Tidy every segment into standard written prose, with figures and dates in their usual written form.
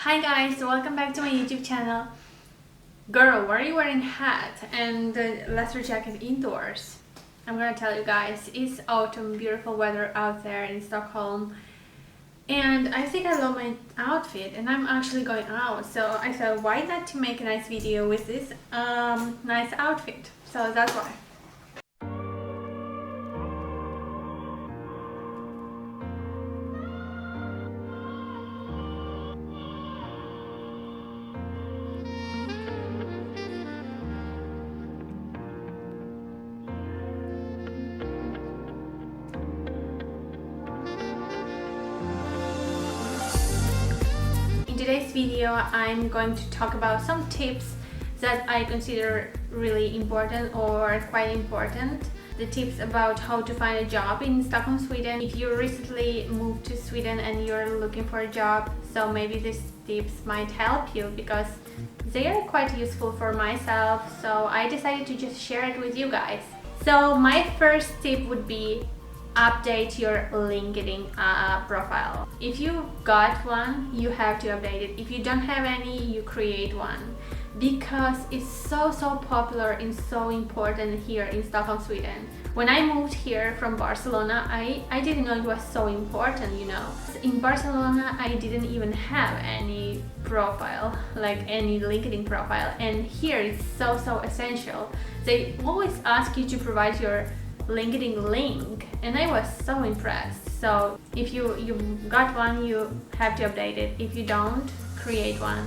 Hi guys, welcome back to my YouTube channel. Girl, why are you wearing a hat and the leather jacket indoors? I'm gonna tell you guys, it's autumn, beautiful weather out there in Stockholm. And I think I love my outfit and I'm actually going out. So I thought, why not to make a nice video with this nice outfit? So that's why. In today's video, I'm going to talk about some tips that I consider really important or quite important. The tips about how to find a job in Stockholm, Sweden. If you recently moved to Sweden and you're looking for a job, so maybe these tips might help you because they are quite useful for myself. So I decided to just share it with you guys. So my first tip would be update your LinkedIn profile. If you got one, you have to update it. If you don't have any, you create one because it's so popular and so important here in Stockholm, Sweden. When I moved here from Barcelona, I didn't know it was so important, you know. In Barcelona, I didn't even have any profile, like any LinkedIn profile, and here it's so essential. They always ask you to provide your LinkedIn link and I was so impressed. So if you got one, you have to update it. If you don't, create one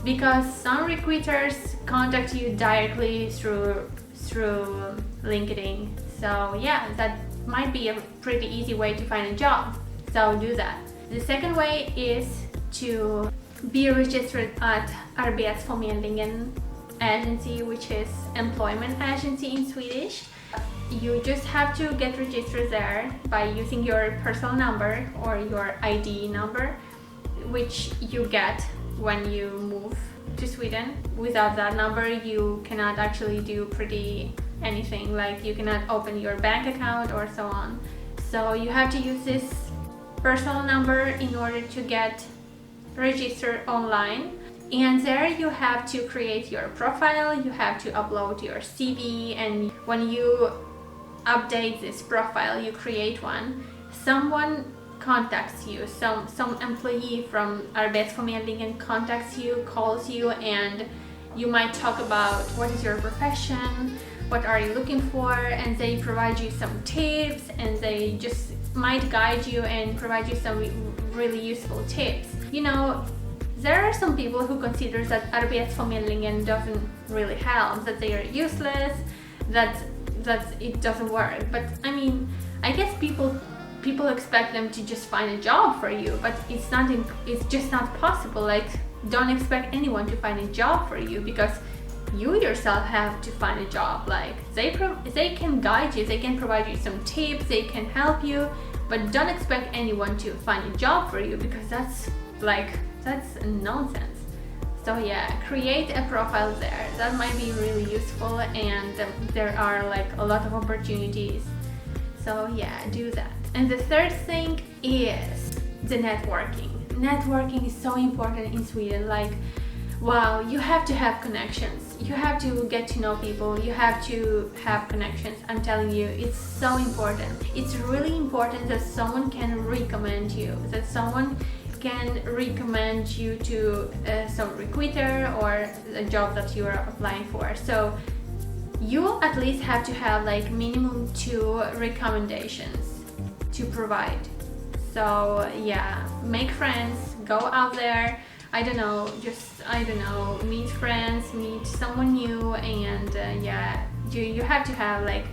because some recruiters contact you directly through LinkedIn. So yeah, that might be a pretty easy way to find a job, so do that. The second way is to be registered at Arbetsförmedlingen agency, which is employment agency in Swedish. You just have to get registered there by using your personal number or your ID number, which you get when you move to Sweden. Without that number, you cannot actually do pretty anything, like you cannot open your bank account or so on. So you have to use this personal number in order to get registered online. And there you have to create your profile, you have to upload your CV, and when you update this profile, you create one, someone contacts you, some employee from Arbetsförmedlingen contacts you, calls you, and you might talk about what is your profession, what are you looking for, and they provide you some tips, and they just might guide you and provide you some really useful tips. You know, there are some people who consider that Arbetsförmedlingen doesn't really help, that they are useless, that it doesn't work. But I mean, I guess people expect them to just find a job for you, but it's just not possible. Like, don't expect anyone to find a job for you because you yourself have to find a job. Like, they can guide you, they can provide you some tips, they can help you, but don't expect anyone to find a job for you because that's nonsense. So yeah, create a profile there. That might be really useful, and there are like a lot of opportunities. So yeah, do that. And the third thing is the networking. Networking is so important in Sweden. Like, wow, you have to have connections. You have to get to know people. You have to have connections. I'm telling you, it's so important. It's really important that someone can recommend you, that someone can recommend you to some recruiter or a job that you are applying for. So you at least have to have like minimum 2 recommendations to provide. So yeah, make friends, go out there, I don't know, meet friends, meet someone new, and yeah, you have to have like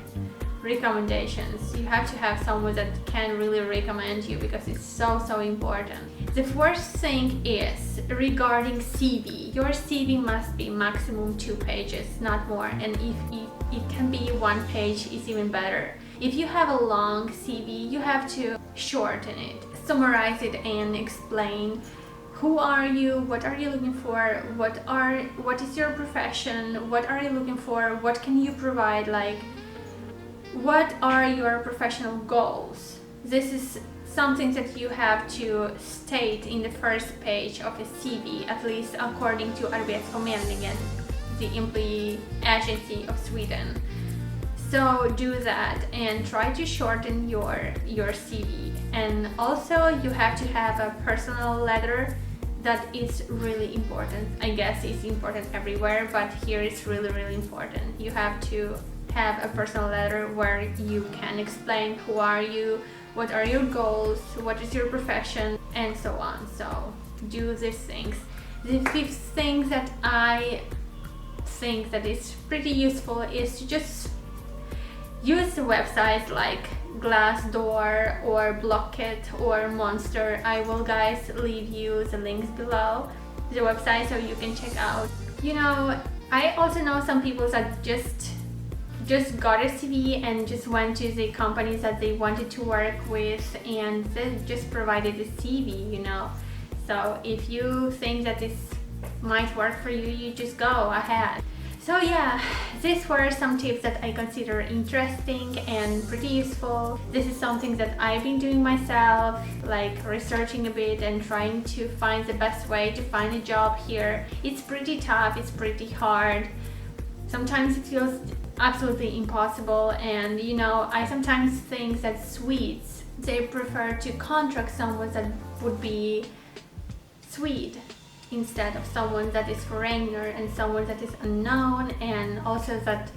recommendations. You have to have someone that can really recommend you because it's so important. The fourth thing is regarding CV. Your CV must be maximum 2 pages, not more, and if it can be 1 page, it's even better. If you have a long CV, you have to shorten it, summarize it, and explain who are you, what are you looking for, what is your profession, what are you looking for, what can you provide, like what are your professional goals. This is something that you have to state in the first page of a CV, at least according to Arbetsförmedlingen, the employee agency of Sweden. So do that and try to shorten your CV. And also you have to have a personal letter. That is really important. I guess it's important everywhere, but here it's really important. You have to have a personal letter where you can explain who are you, what are your goals, what is your profession, and so on. So do these things. The fifth thing that I think that is pretty useful is to just use the websites like Glassdoor or Blocket or Monster. I will guys leave you the links below the website so you can check out. You know, I also know some people that just got a CV and just went to the companies that they wanted to work with and they just provided a CV, you know. So if you think that this might work for you, you just go ahead. So yeah, these were some tips that I consider interesting and pretty useful. This is something that I've been doing myself, like researching a bit and trying to find the best way to find a job here. It's pretty tough, it's pretty hard. Sometimes it feels absolutely impossible, and you know, I sometimes think that Swedes, they prefer to contract someone that would be Swede instead of someone that is foreigner and someone that is unknown, and also that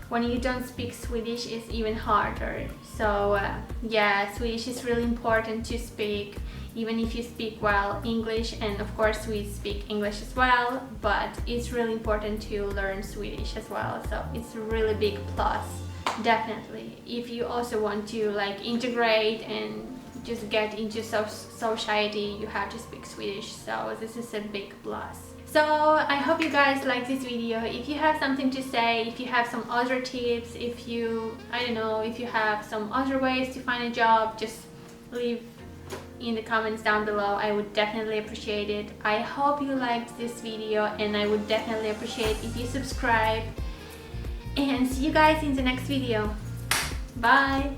when you don't speak Swedish it's even harder. So yeah, Swedish is really important to speak, even if you speak well English, and of course we speak English as well, but it's really important to learn Swedish as well. So it's a really big plus, definitely, if you also want to like integrate and just get into society, you have to speak Swedish. So this is a big plus. So I hope you guys like this video. If you have something to say, if you have some other tips, if you, I don't know, if you have some other ways to find a job, just leave in the comments down below. I would definitely appreciate it. I hope you liked this video, and I would definitely appreciate if you subscribe. And see you guys in the next video. Bye!